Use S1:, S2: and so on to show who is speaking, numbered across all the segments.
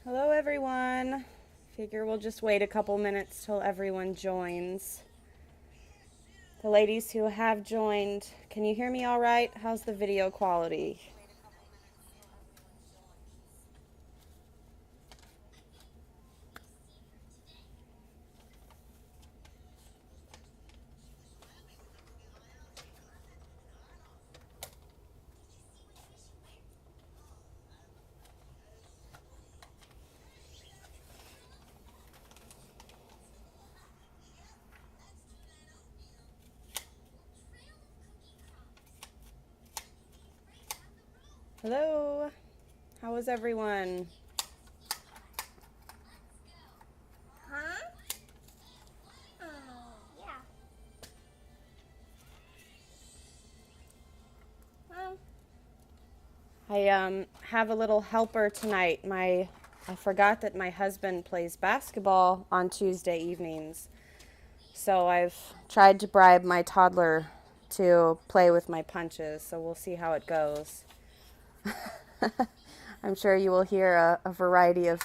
S1: Hello, everyone. Figure we'll just wait a couple minutes till everyone joins. The ladies who have joined, can you hear me all right? How's the video quality? Hello. How is everyone?
S2: Huh? Oh, yeah. Well,
S1: I have a little helper tonight. I forgot that my husband plays basketball on Tuesday evenings. So I've tried to bribe my toddler to play with my punches, so we'll see how it goes. I'm sure you will hear a variety of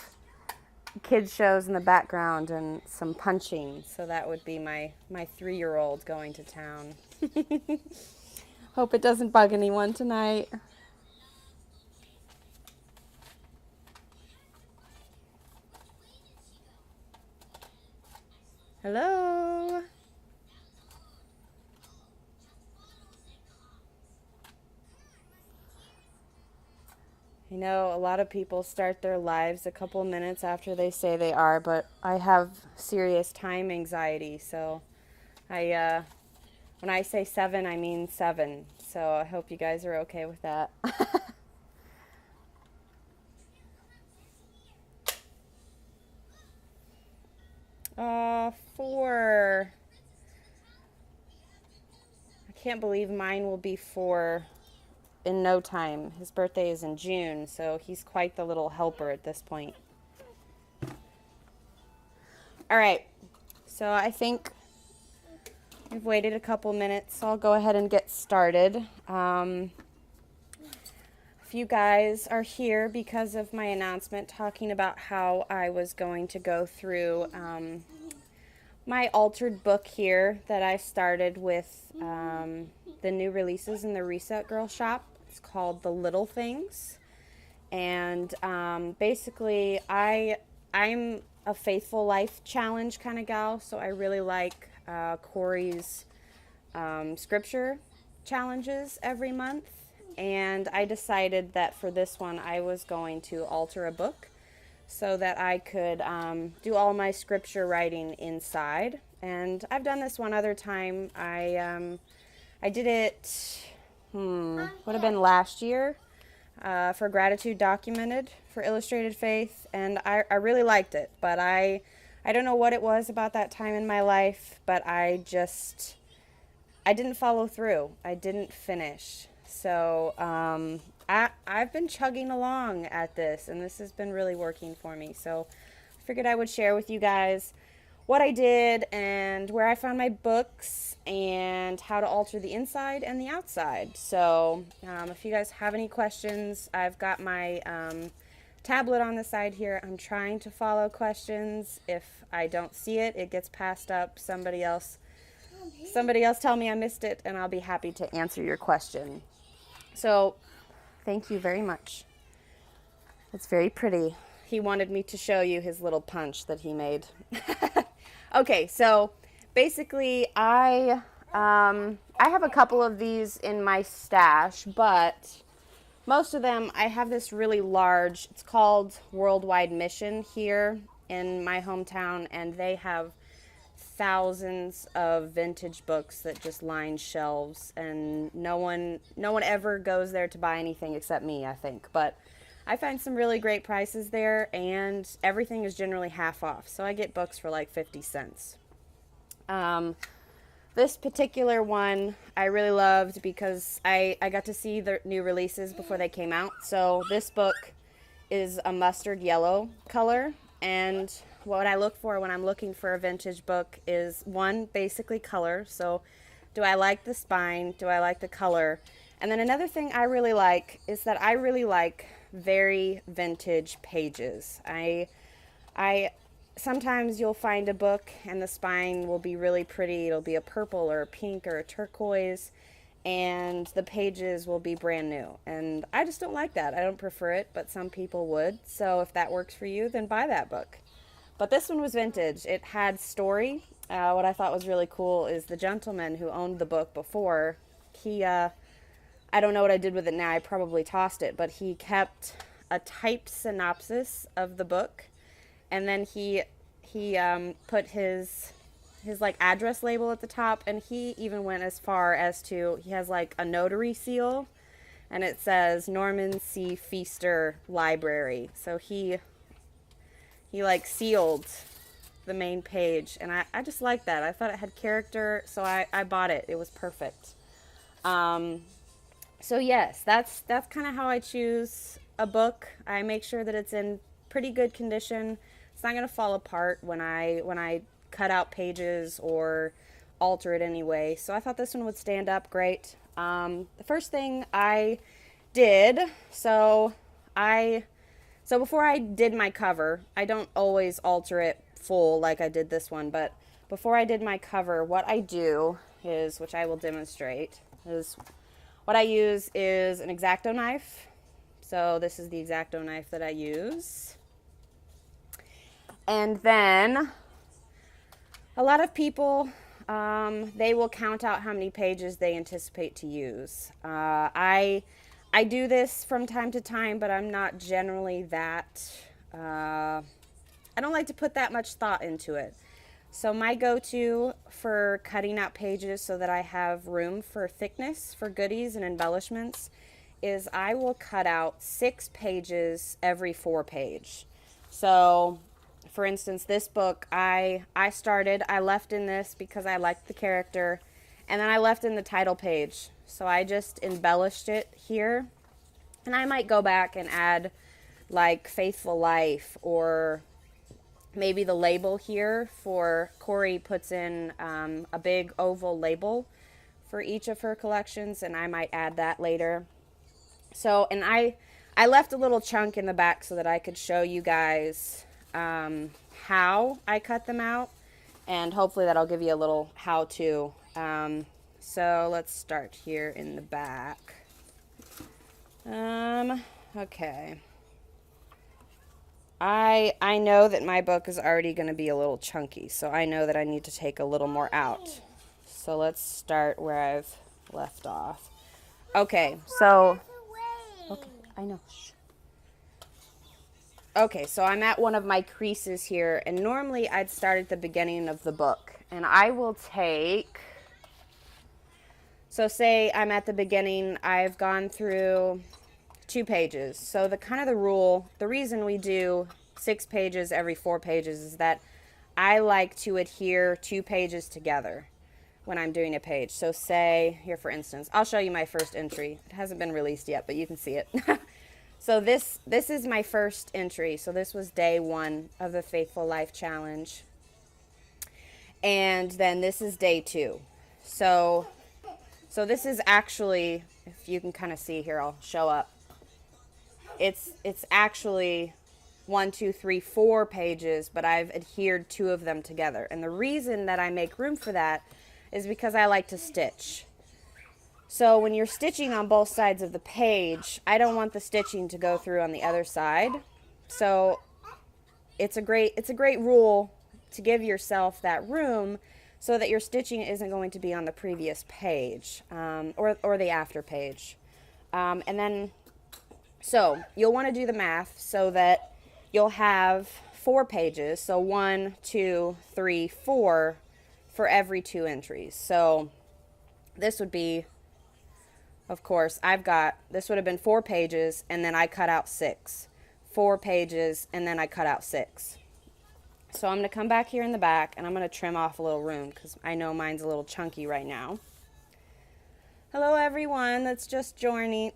S1: kids shows in the background and some punching. So that would be my 3-year-old going to town. Hope it doesn't bug anyone tonight. Hello. I know a lot of people start their lives a couple minutes after they say they are, but I have serious time anxiety, so I when I say 7, I mean 7. So I hope you guys are okay with that. 4. I can't believe mine will be 4 in no time. His birthday is in June, so he's quite the little helper at this point. All right, so I think we've waited a couple minutes, so I'll go ahead and get started. If you guys are here because of my announcement talking about how I was going to go through my altered book here that I started with the new releases in the Reset Girl shop. It's called The Little Things. And basically, I'm a Faithful Life Challenge kind of gal, so I really like Corey's scripture challenges every month. And I decided that for this one, I was going to alter a book so that I could do all my scripture writing inside. And I've done this one other time. I did it, would have been last year for Gratitude Documented for Illustrated Faith, and I really liked it. But I don't know what it was about that time in my life, but I didn't follow through. I didn't finish. So I've been chugging along at this, and this has been really working for me. So I figured I would share with you guys what I did and where I found my books and how to alter the inside and the outside. So if you guys have any questions, I've got my tablet on the side here. I'm trying to follow questions. If I don't see it, it gets passed up. Somebody else tell me I missed it, and I'll be happy to answer your question. So thank you very much. It's very pretty. He wanted me to show you his little punch that he made. Okay, so basically I have a couple of these in my stash, but most of them I have this really large, it's called Worldwide Mission here in my hometown, and they have thousands of vintage books that just line shelves, and no one ever goes there to buy anything except me, I think. But I find some really great prices there, and everything is generally half off, so I get books for like 50 cents. This particular one I really loved because I got to see the new releases before they came out. So this book is a mustard yellow color, and what I look for when I'm looking for a vintage book is, one, basically color. So do I like the spine? Do I like the color? And then another thing I really like is that I really like very vintage pages. I sometimes you'll find a book and the spine will be really pretty. It'll be a purple or a pink or a turquoise, and the pages will be brand new. And I just don't like that. I don't prefer it, but some people would. So if that works for you, then buy that book. But this one was vintage. It had story. What I thought was really cool is the gentleman who owned the book before, I don't know what I did with it now. I probably tossed it, but he kept a typed synopsis of the book, and then he put his like address label at the top, and he even went as far as to he has like a notary seal, and it says Norman C. Feaster Library. So he like sealed the main page, and I just like that. I thought it had character, so I bought it. It was perfect. So yes, that's kind of how I choose a book. I make sure that it's in pretty good condition. It's not going to fall apart when I cut out pages or alter it anyway. So I thought this one would stand up great. The first thing I did, so before I did my cover, I don't always alter it full like I did this one, but before I did my cover, what I do is, which I will demonstrate, is what I use is an X-Acto knife. So this is the X-Acto knife that I use. And then a lot of people, they will count out how many pages they anticipate to use. I do this from time to time, but I'm not generally that, I don't like to put that much thought into it. So my go-to for cutting out pages so that I have room for thickness, for goodies and embellishments, is I will cut out 6 pages every 4 page. So for instance, this book, I left in this because I liked the character, and then I left in the title page. So I just embellished it here, and I might go back and add like Faithful Life, or maybe the label here for Corey puts in a big oval label for each of her collections, and I might add that later. So, and I left a little chunk in the back so that I could show you guys how I cut them out, and hopefully that'll give you a little how-to. So let's start here in the back. Okay. I know that my book is already going to be a little chunky, so I know that I need to take a little more out. So let's start where I've left off. Okay, so... Okay, I know. Shh. Okay, so I'm at one of my creases here, and normally I'd start at the beginning of the book. And I will take... So say I'm at the beginning, I've gone through 2 pages. So the reason we do 6 pages every 4 pages is that I like to adhere 2 pages together when I'm doing a page. So say, here for instance, I'll show you my first entry. It hasn't been released yet, but you can see it. So this is my first entry. So this was day 1 of the Faithful Life Challenge. And then this is day 2. So this is actually, if you can kind of see here, I'll show up. It's actually 1, 2, 3, 4 pages, but I've adhered 2 of them together. And the reason that I make room for that is because I like to stitch. So when you're stitching on both sides of the page, I don't want the stitching to go through on the other side. So it's a great rule to give yourself that room so that your stitching isn't going to be on the previous page, or the after page. And then, so you'll want to do the math so that you'll have 4 pages. So 1, 2, 3, 4 for every 2 entries. So this would be, of course, this would have been 4 pages, and then I cut out 6. 4 pages, and then I cut out 6. So I'm going to come back here in the back, and I'm going to trim off a little room because I know mine's a little chunky right now. Hello, everyone that's just joining.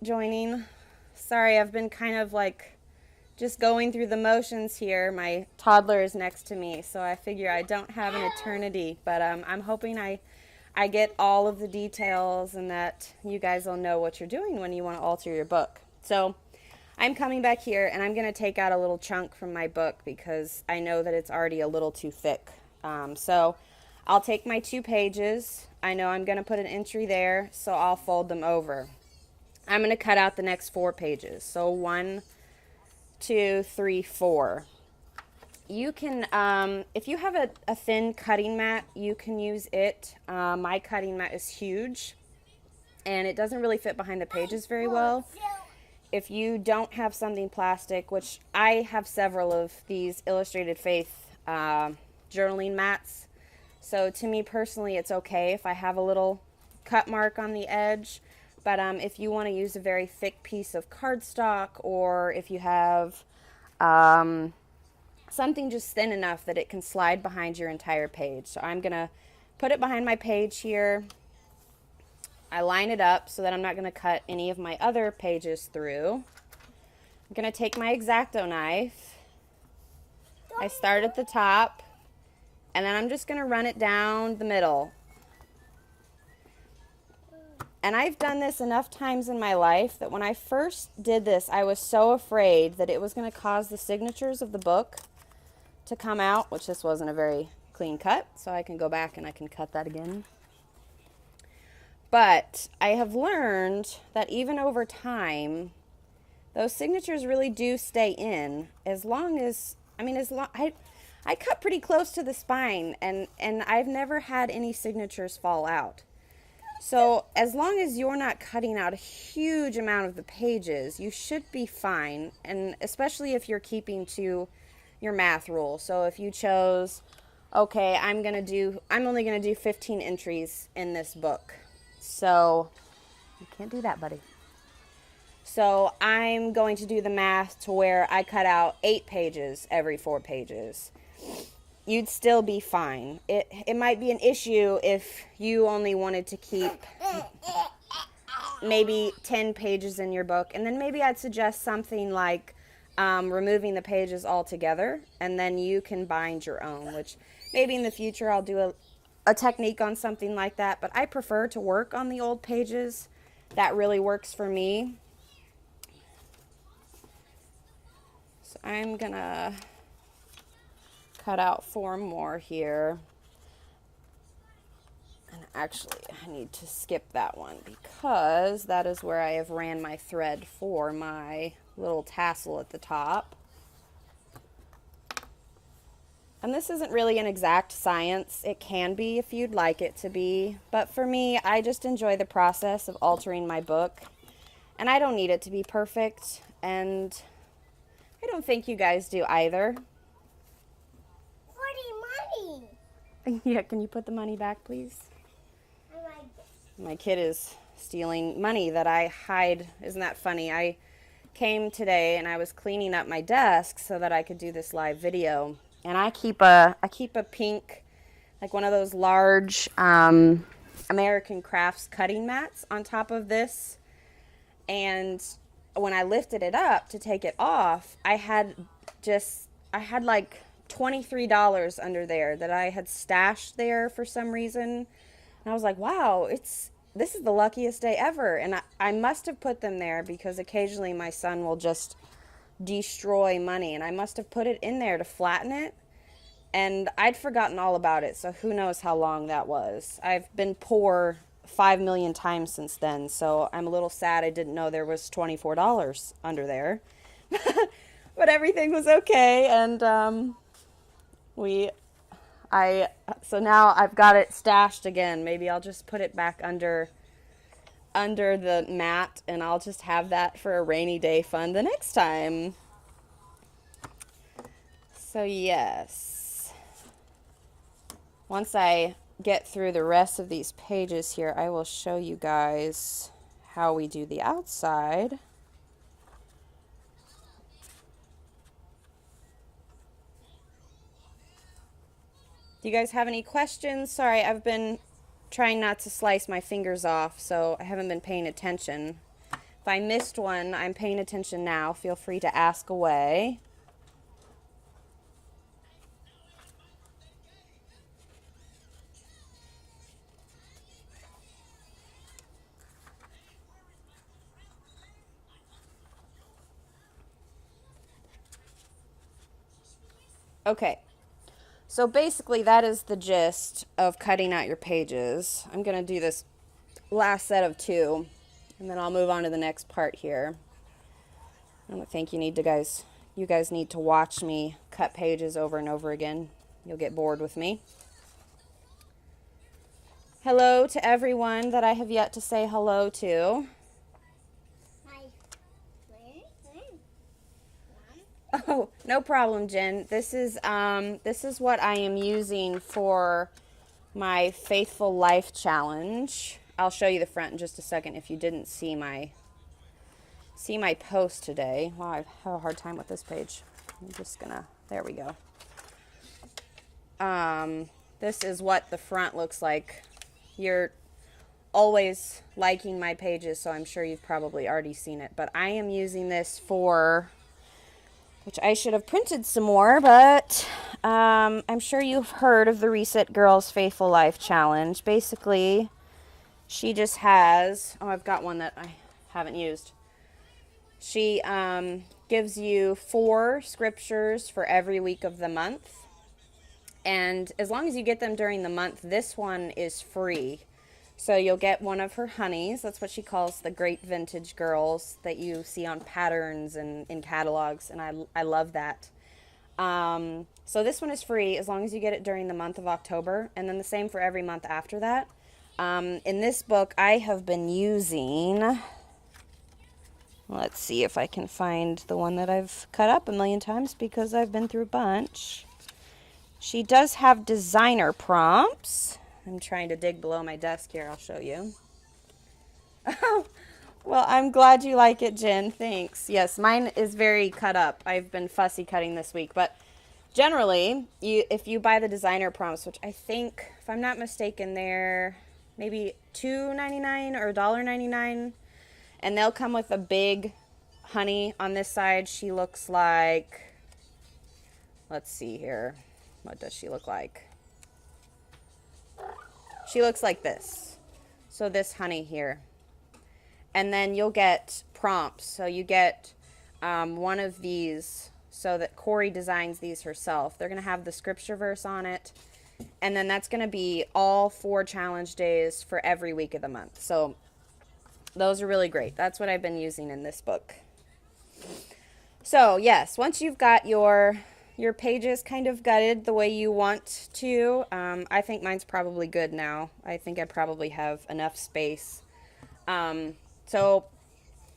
S1: Sorry, I've been kind of like just going through the motions here. My toddler is next to me, so I figure I don't have an eternity, but I'm hoping I get all of the details and that you guys will know what you're doing when you want to alter your book. So I'm coming back here and I'm going to take out a little chunk from my book because I know that it's already a little too thick. So I'll take my 2 pages. I know I'm going to put an entry there, so I'll fold them over. I'm going to cut out the next 4 pages. So 1, 2, 3, 4. You can, if you have a thin cutting mat, you can use it. My cutting mat is huge and it doesn't really fit behind the pages very well. If you don't have something plastic, which I have several of these Illustrated Faith journaling mats, so to me personally it's okay if I have a little cut mark on the edge, but if you want to use a very thick piece of cardstock, or if you have something just thin enough that it can slide behind your entire page. So I'm going to put it behind my page here. I line it up so that I'm not going to cut any of my other pages through. I'm going to take my X-Acto knife. I start at the top, and then I'm just going to run it down the middle. And I've done this enough times in my life that when I first did this, I was so afraid that it was going to cause the signatures of the book to come out, which this wasn't a very clean cut, so I can go back and I can cut that again. But I have learned that even over time, those signatures really do stay in as long as, I cut pretty close to the spine, and I've never had any signatures fall out. So as long as you're not cutting out a huge amount of the pages, you should be fine, and especially if you're keeping to your math rule. So if you chose, okay, I'm only gonna do 15 entries in this book. So you can't do that, buddy. So I'm going to do the math to where I cut out 8 pages every 4 pages. You'd still be fine. It might be an issue if you only wanted to keep maybe 10 pages in your book, and then maybe I'd suggest something like removing the pages altogether, and then you can bind your own, which maybe in the future I'll do a technique on something like that, but I prefer to work on the old pages. That really works for me. So I'm gonna cut out 4 more here. And actually, I need to skip that one because that is where I have ran my thread for my little tassel at the top. And this isn't really an exact science. It can be if you'd like it to be. But for me, I just enjoy the process of altering my book. And I don't need it to be perfect. And I don't think you guys do either.
S2: Money.
S1: Yeah, can you put the money back, please?
S2: I like it.
S1: My kid is stealing money that I hide. Isn't that funny? I came today and I was cleaning up my desk so that I could do this live video. And I keep a pink, like one of those large American Crafts cutting mats on top of this. And when I lifted it up to take it off, I had like $23 under there that I had stashed there for some reason. And I was like, wow, this is the luckiest day ever. And I must have put them there because occasionally my son will just destroy money, and I must have put it in there to flatten it, and I'd forgotten all about it, so who knows how long that was. I've been poor 5 million times since then, so I'm a little sad I didn't know there was $24 under there. But everything was okay, and so now I've got it stashed again. Maybe I'll just put it back under the mat, and I'll just have that for a rainy day fun the next time. So yes, once I get through the rest of these pages here, I will show you guys how we do the outside. Do you guys have any questions? Sorry, I've been trying not to slice my fingers off, so I haven't been paying attention. If I missed one, I'm paying attention now. Feel free to ask away. Okay, so basically that is the gist of cutting out your pages. I'm going to do this last set of 2, and then I'll move on to the next part here. I don't think you guys need to watch me cut pages over and over again. You'll get bored with me. Hello to everyone that I have yet to say hello to.
S2: My friend.
S1: Oh, no problem, Jen. This is what I am using for my Faithful Life Challenge. I'll show you the front in just a second if you didn't see my post today. Wow, I have a hard time with this page. I'm just gonna, there we go. This is what the front looks like. You're always liking my pages, so I'm sure you've probably already seen it. But I am using this for, which I should have printed some more, but I'm sure you've heard of the Reset Girls Faithful Life Challenge. Basically, she just has, oh, I've got one that I haven't used. She gives you 4 scriptures for every week of the month. And as long as you get them during the month, this one is free. So you'll get one of her honeys. That's what she calls the great vintage girls that you see on patterns and in catalogs. And I love that. So this one is free as long as you get it during the month of October. And then the same for every month after that. In this book, I have been using, let's see if I can find the one that I've cut up a million times because I've been through a bunch. She does have designer prompts. I'm trying to dig below my desk here. I'll show you. Oh, well, I'm glad you like it, Jen. Thanks. Yes, mine is very cut up. I've been fussy cutting this week. But generally, if you buy the designer prompts, which I think, if I'm not mistaken, they're maybe $2.99 or $1.99. And they'll come with a big honey on this side. She looks like, let's see here. What does she look like? She looks like this. So this honey here. And then you'll get prompts. So you get one of these so that Corey designs these herself. They're going to have the scripture verse on it. And then that's going to be all 4 challenge days for every week of the month. So those are really great. That's what I've been using in this book. So yes, once you've got your pages kind of gutted the way you want to. I think mine's probably good now. I think I probably have enough space. So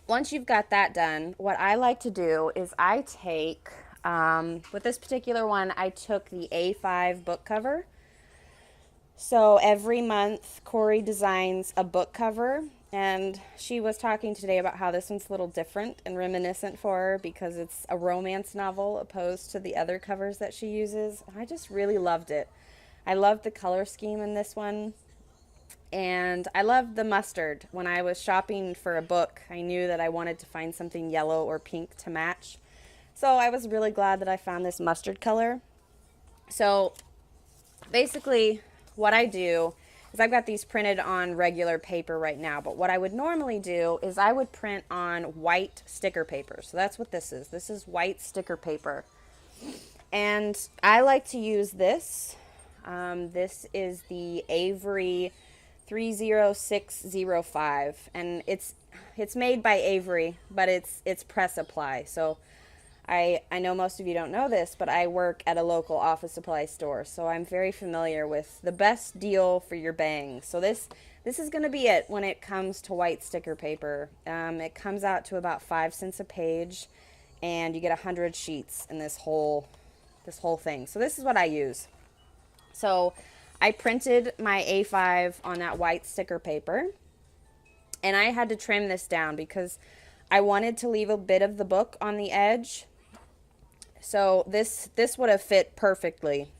S1: once you've got that done, what I like to do is I take, with this particular one, I took the A5 book cover. So every month, Corey designs a book cover. And she was talking today about how this one's a little different and reminiscent for her because it's a romance novel opposed to the other covers that she uses. I just really loved it. I loved the color scheme in this one. And I loved the mustard. When I was shopping for a book, I knew that I wanted to find something yellow or pink to match. So I was really glad that I found this mustard color. So basically what I do is I've got these printed on regular paper right now, but what I would normally do is I would print on white sticker paper. So that's what this is. This is white sticker paper. And I like to use this. This is the Avery 30605, and it's made by Avery, but it's press apply. So I know most of you don't know this, but I work at a local office supply store, so I'm very familiar with the best deal for your bangs. So this is going to be it when it comes to white sticker paper. It comes out to about 5 cents a page, and you get 100 sheets in this whole thing. So this is what I use. So I printed my A5 on that white sticker paper, and I had to trim this down because I wanted to leave a bit of the book on the edge. So this would have fit perfectly,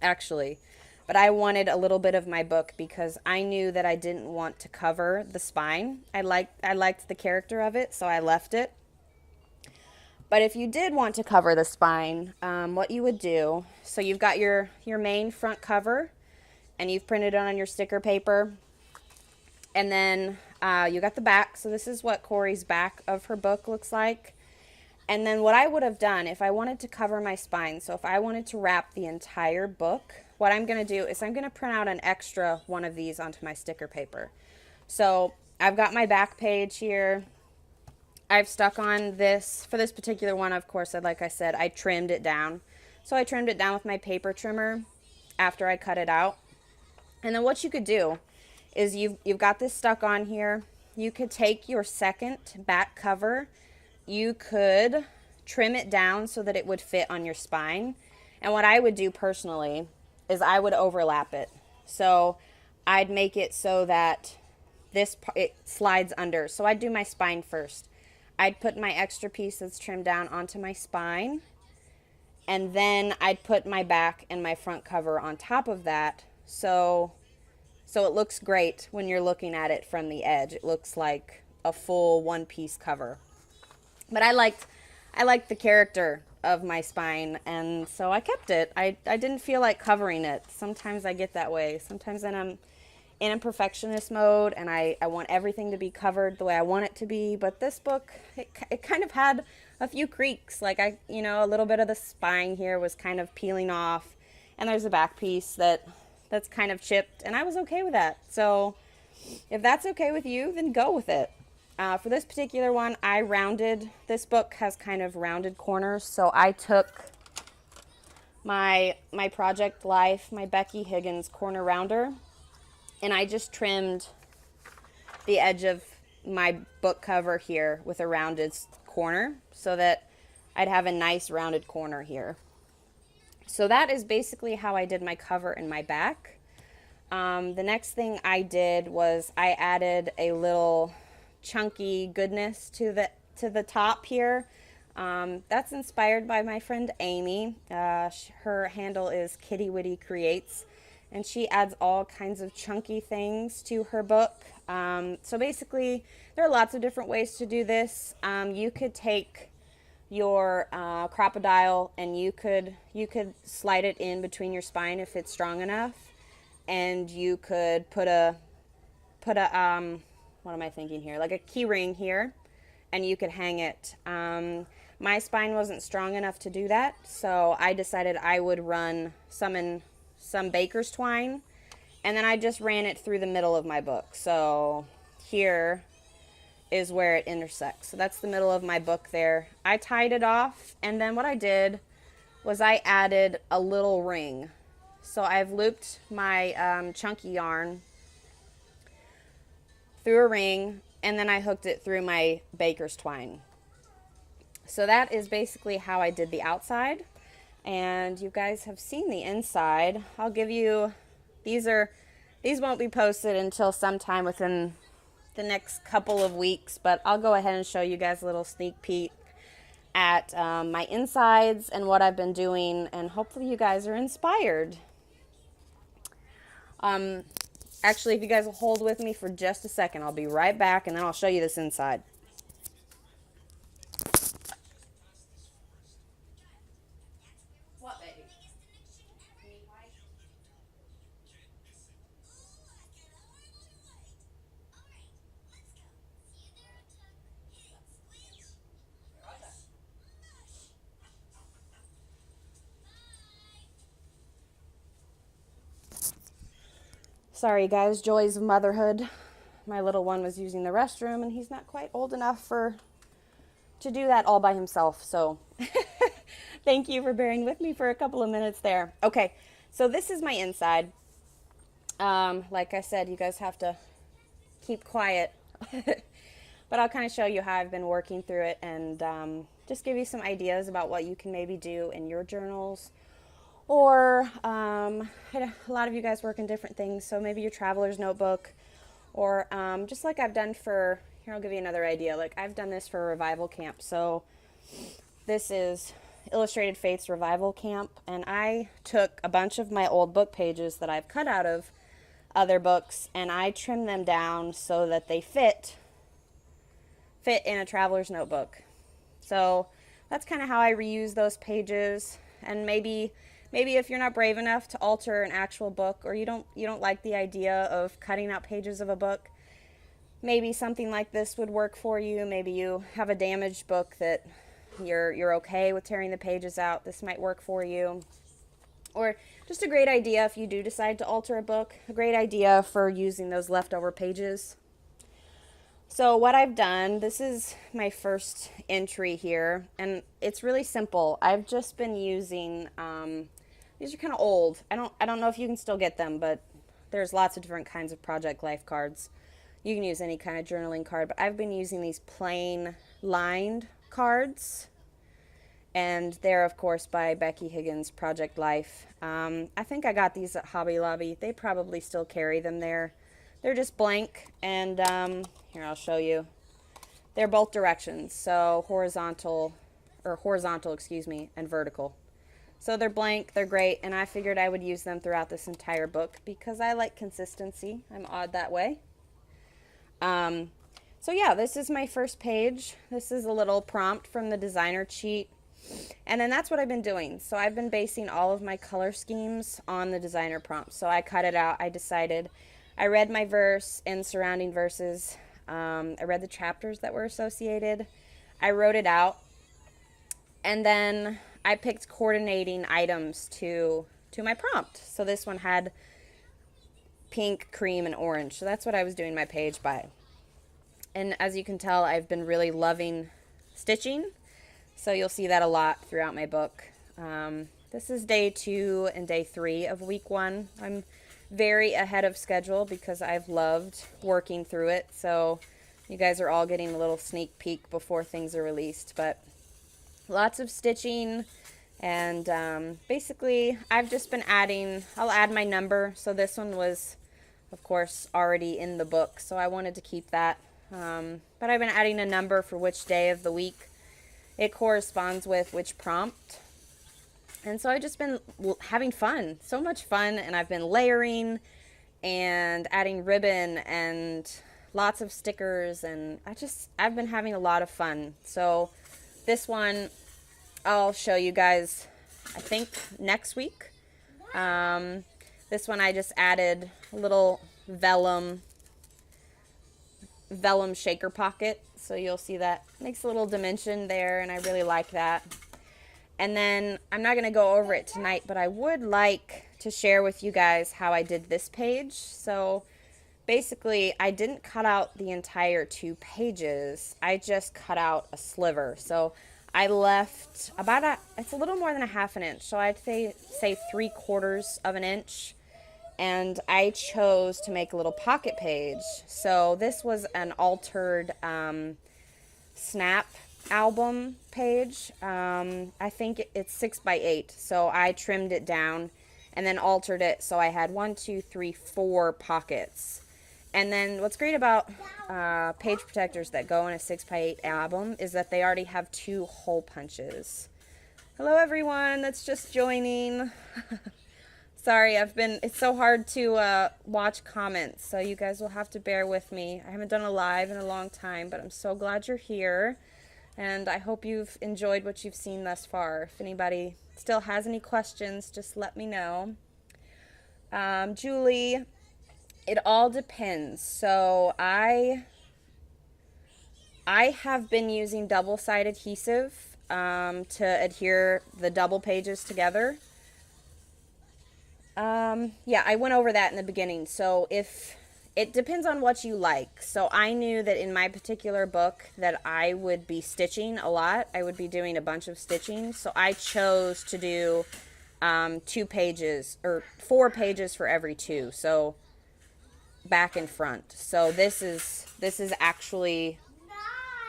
S1: actually. But I wanted a little bit of my book because I knew that I didn't want to cover the spine. I liked the character of it, so I left it. But if you did want to cover the spine, what you would do, so you've got your main front cover, and you've printed it on your sticker paper. And then you got the back. So this is what Corey's back of her book looks like. And then what I would have done if I wanted to cover my spine, so if I wanted to wrap the entire book, what I'm going to do is I'm going to print out an extra one of these onto my sticker paper. So I've got my back page here. I've stuck on this, for this particular one, of course, like I said, I trimmed it down. So I trimmed it down with my paper trimmer after I cut it out. And then what you could do is you've got this stuck on here. You could take your second back cover, you could trim it down so that it would fit on your spine. And what I would do personally is I would overlap it. So I'd make it so that it slides under. So I'd do my spine first. I'd put my extra piece that's trimmed down onto my spine, and then I'd put my back and my front cover on top of that. So it looks great when you're looking at it from the edge. It looks like a full one-piece cover. But I liked the character of my spine, and so I kept it. I didn't feel like covering it. Sometimes I get that way. Sometimes then I'm in a perfectionist mode and I want everything to be covered the way I want it to be. But this book, it kind of had a few creaks. Like a little bit of the spine here was kind of peeling off, and there's a back piece that's kind of chipped, and I was okay with that. So if that's okay with you, then go with it. For this particular one, this book has kind of rounded corners, so I took my Project Life, my Becky Higgins corner rounder, and I just trimmed the edge of my book cover here with a rounded corner so that I'd have a nice rounded corner here. So that is basically how I did my cover and my back. The next thing I did was I added a little chunky goodness to the top here. That's inspired by my friend Amy. Her handle is Kitty Witty Creates, and she adds all kinds of chunky things to her book. So basically, there are lots of different ways to do this. You could take your crocodile and you could slide it in between your spine if it's strong enough, and you could put a what am I thinking here? Like a key ring here, and you could hang it. My spine wasn't strong enough to do that, so I decided I would run some baker's twine, and then I just ran it through the middle of my book. So here is where it intersects. So that's the middle of my book there. I tied it off, and then what I did was I added a little ring. So I've looped my chunky yarn through a ring, and then I hooked it through my baker's twine. So that is basically how I did the outside, and you guys have seen the inside. I'll give you, these won't be posted until sometime within the next couple of weeks, but I'll go ahead and show you guys a little sneak peek at my insides and what I've been doing, and hopefully you guys are inspired. Actually, if you guys will hold with me for just a second, I'll be right back, and then I'll show you this inside. What, baby? Sorry guys, joys of motherhood. My little one was using the restroom, and he's not quite old enough to do that all by himself. So thank you for bearing with me for a couple of minutes there. Okay, so this is my inside. Like I said, you guys have to keep quiet. But I'll kind of show you how I've been working through it, and just give you some ideas about what you can maybe do in your journals. Or a lot of you guys work in different things, so maybe your traveler's notebook, or just like I've done here I'll give you another idea. Like I've done this for a revival camp. So this is Illustrated Faith's revival camp, and I took a bunch of my old book pages that I've cut out of other books, and I trimmed them down so that they fit in a traveler's notebook. So that's kind of how I reuse those pages. And maybe if you're not brave enough to alter an actual book, or you don't like the idea of cutting out pages of a book, maybe something like this would work for you. Maybe you have a damaged book that you're okay with tearing the pages out, this might work for you. Or just a great idea if you do decide to alter a book, a great idea for using those leftover pages. So what I've done, this is my first entry here, and it's really simple. I've just been using, these are kind of old. I don't know if you can still get them, but there's lots of different kinds of Project Life cards. You can use any kind of journaling card, but I've been using these plain lined cards. And they're, of course, by Becky Higgins, Project Life. I think I got these at Hobby Lobby. They probably still carry them there. They're just blank, and here, I'll show you. They're both directions, so horizontal, excuse me, and vertical. So they're blank, they're great, and I figured I would use them throughout this entire book because I like consistency. I'm odd that way. So yeah, this is my first page. This is a little prompt from the designer cheat. And then that's what I've been doing. So I've been basing all of my color schemes on the designer prompt. So I cut it out. I decided, I read my verse and surrounding verses. I read the chapters that were associated. I wrote it out. And then I picked coordinating items to my prompt. So this one had pink, cream, and orange. So that's what I was doing my page by. And as you can tell, I've been really loving stitching. So you'll see that a lot throughout my book. This is day 2 and day 3 of week 1. I'm very ahead of schedule because I've loved working through it. So you guys are all getting a little sneak peek before things are released. But lots of stitching, and basically I've just been adding, I'll add my number. So this one was, of course, already in the book, so I wanted to keep that. But I've been adding a number for which day of the week it corresponds with, which prompt. And so I've just been having fun, so much fun, and I've been layering and adding ribbon and lots of stickers, and I've been having a lot of fun. So this one I'll show you guys, I think, next week. This one I just added a little vellum shaker pocket, so you'll see that makes a little dimension there, and I really like that. And then I'm not going to go over it tonight, but I would like to share with you guys how I did this page. So basically I didn't cut out the entire 2 pages, I just cut out a sliver. So I left about it's a little more than a half an inch, so I'd say 3/4 of an inch. And I chose to make a little pocket page. So this was an altered snap album page. I think it's 6x8. So I trimmed it down and then altered it so I had 1, 2, 3, 4 pockets. And then what's great about page protectors that go in a 6x8 album is that they already have 2 hole punches. Hello everyone that's just joining. Sorry, it's so hard to watch comments, so you guys will have to bear with me. I haven't done a live in a long time, but I'm so glad you're here, and I hope you've enjoyed what you've seen thus far. If anybody still has any questions, just let me know. Julie, it all depends. So I have been using double-sided adhesive to adhere the double pages together. Yeah, I went over that in the beginning. So if it depends on what you like. So I knew that in my particular book that I would be stitching a lot. I would be doing a bunch of stitching. So I chose to do 2 pages or 4 pages for every 2. So back and front. So this is actually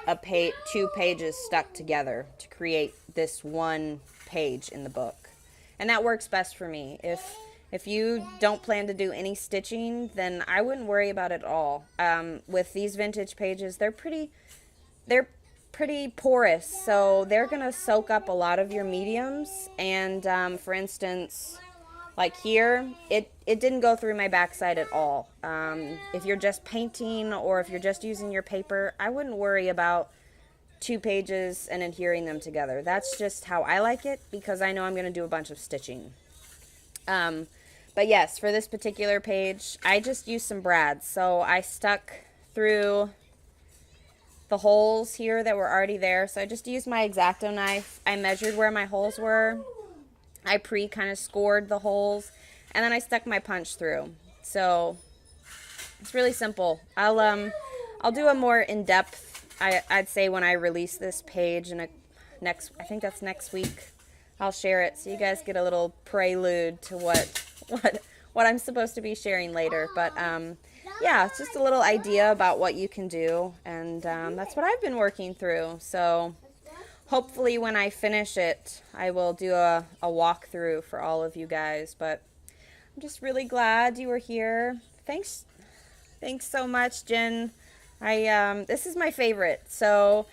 S1: 2 pages stuck together to create this one page in the book. And that works best for me. If you don't plan to do any stitching, then I wouldn't worry about it at all. With these vintage pages, they're pretty porous, so they're going to soak up a lot of your mediums. And for instance, like here, it didn't go through my backside at all. If you're just painting or if you're just using your paper, I wouldn't worry about 2 pages and adhering them together. That's just how I like it because I know I'm going to do a bunch of stitching. But yes, for this particular page, I just used some brads. So I stuck through the holes here that were already there. So I just used my X-Acto knife. I measured where my holes were. I kind of scored the holes, and then I stuck my punch through. So it's really simple. I'll do a more in-depth, I'd say, when I release this page in I think that's next week. I'll share it so you guys get a little prelude to what I'm supposed to be sharing later. But yeah, it's just a little idea about what you can do, and that's what I've been working through. So hopefully when I finish it, I will do a walkthrough for all of you guys. But I'm just really glad you were here. Thanks so much, Jen. This is my favorite. So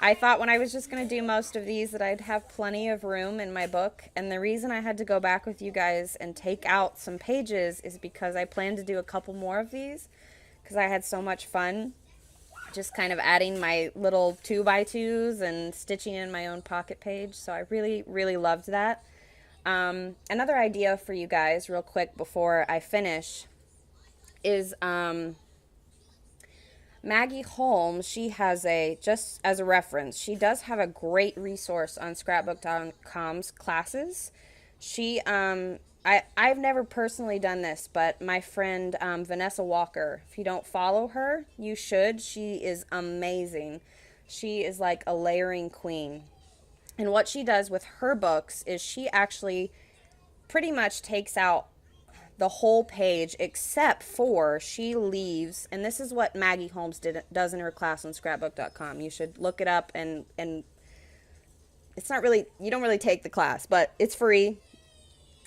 S1: I thought when I was just going to do most of these that I'd have plenty of room in my book. And the reason I had to go back with you guys and take out some pages is because I plan to do a couple more of these because I had so much fun just kind of adding my little 2x2s and stitching in my own pocket page. So I really, really loved that. Another idea for you guys real quick before I finish is Maggie Holmes. She has just as a reference, she does have a great resource on scrapbook.com's classes. I've never personally done this, but my friend Vanessa Walker, if you don't follow her, you should. She is amazing. She is like a layering queen. And what she does with her books is she actually pretty much takes out the whole page except for she leaves, and this is what Maggie Holmes does in her class on scrapbook.com. You should look it up, and it's not really, you don't really take the class, but it's free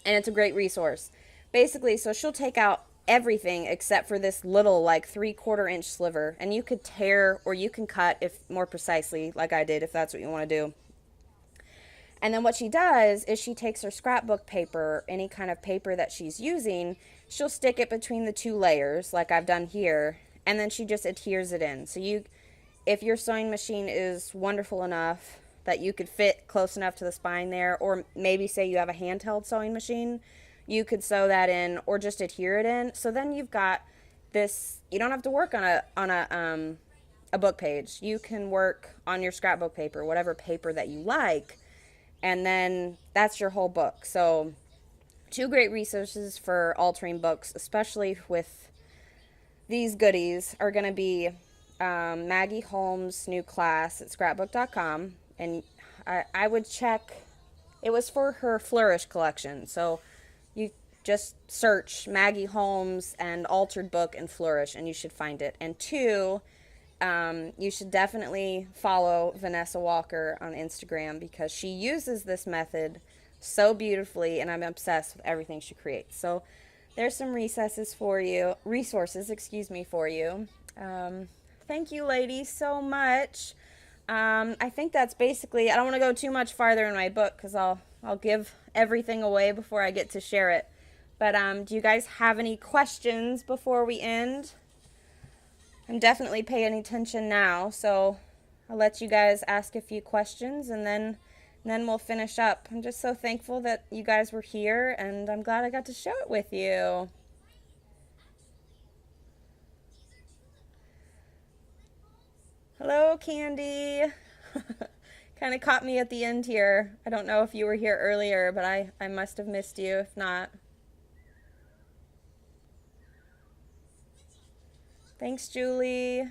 S1: and it's a great resource. Basically, so she'll take out everything except for this little like 3/4 inch sliver, and you could tear or you can cut, if more precisely, like I did, if that's what you want to do. And then what she does is she takes her scrapbook paper, any kind of paper that she's using, she'll stick it between the two layers like I've done here, and then she just adheres it in. So if your sewing machine is wonderful enough that you could fit close enough to the spine there, or maybe say you have a handheld sewing machine, you could sew that in or just adhere it in. So then you've got this, you don't have to work on a book page. You can work on your scrapbook paper, whatever paper that you like, and then that's your whole book. So 2 great resources for altering books, especially with these goodies, are going to be Maggie Holmes' new class at scrapbook.com. And I would check, it was for her Flourish collection. So you just search Maggie Holmes and altered book and Flourish, and you should find it. And 2, you should definitely follow Vanessa Walker on Instagram because she uses this method so beautifully, and I'm obsessed with everything she creates. So there's some resources for you. Thank you, ladies, so much. I think that's basically, I don't want to go too much farther in my book because I'll give everything away before I get to share it. But do you guys have any questions before we end? I'm definitely paying attention now, so I'll let you guys ask a few questions, and then we'll finish up. I'm just so thankful that you guys were here, and I'm glad I got to share it with you. Hello, Candy. Kind of caught me at the end here. I don't know if you were here earlier, but I must have missed you if not. Thanks, Julie.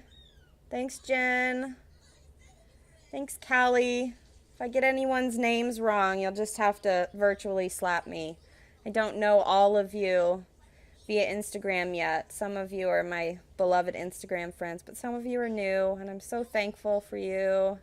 S1: Thanks, Jen. Thanks, Callie. If I get anyone's names wrong, you'll just have to virtually slap me. I don't know all of you via Instagram yet. Some of you are my beloved Instagram friends, but some of you are new, and I'm so thankful for you.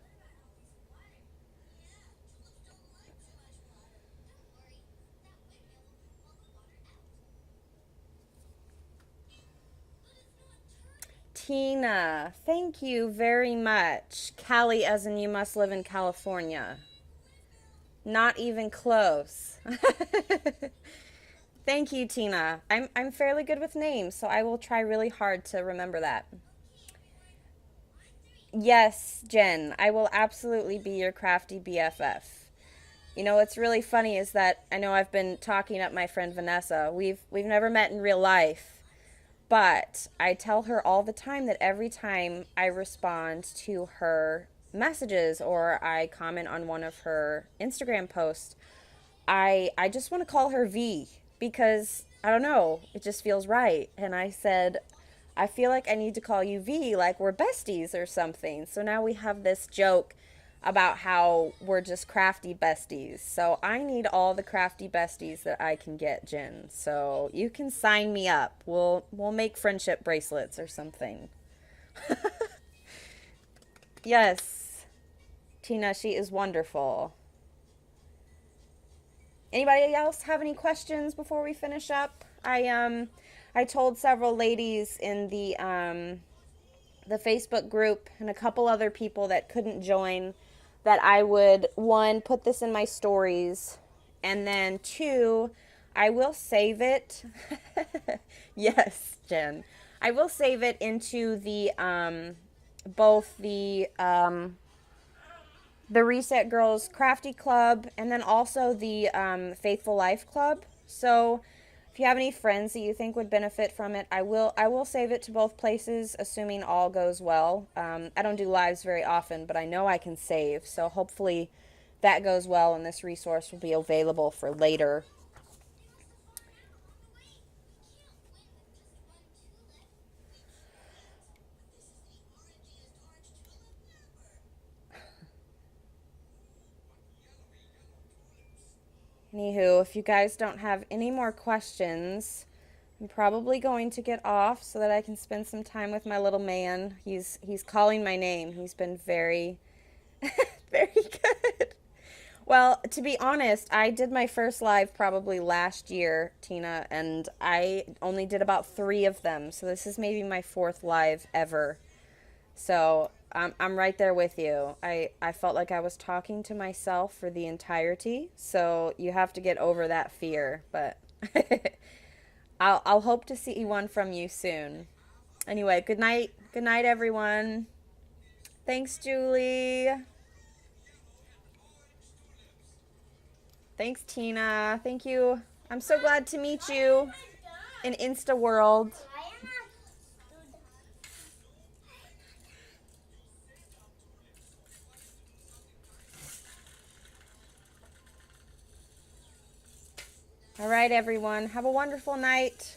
S1: Tina, thank you very much. Cali, as in you must live in California. Not even close. Thank you, Tina. I'm fairly good with names, so I will try really hard to remember that. Yes, Jen, I will absolutely be your crafty BFF. You know what's really funny is that I know I've been talking up my friend Vanessa. We've never met in real life, But I tell her all the time that every time I respond to her messages or I comment on one of her Instagram posts, I just want to call her V because I don't know, it just feels right. And I said, I feel like I need to call you V, like we're besties or something. So now we have this joke about how we're just crafty besties. So I need all the crafty besties that I can get, Jen. So you can sign me up. We'll make friendship bracelets or something. Yes, Tina, she is wonderful. Anybody else have any questions before we finish up? I told several ladies in the Facebook group and a couple other people that couldn't join that I would, one, put this in my stories, and then two, I will save it. Yes, Jen. I will save it into the both the Reset Girls Crafty Club and then also the Faithful Life Club. So if you have any friends that you think would benefit from it, I will save it to both places, assuming all goes well. I don't do lives very often, but I know I can save. So hopefully that goes well, and this resource will be available for later. Anywho, if you guys don't have any more questions, I'm probably going to get off so that I can spend some time with my little man. He's calling my name. He's been very very good. Well, to be honest, I did my first live probably last year, Tina, and I only did about 3 of them. So this is maybe my 4th live ever. So I'm right there with you. I felt like I was talking to myself for the entirety. So you have to get over that fear. But I'll hope to see one from you soon. Anyway, good night. Good night, everyone. Thanks, Julie. Thanks, Tina. Thank you. I'm so glad to meet you in Insta World. All right, everyone. Have a wonderful night.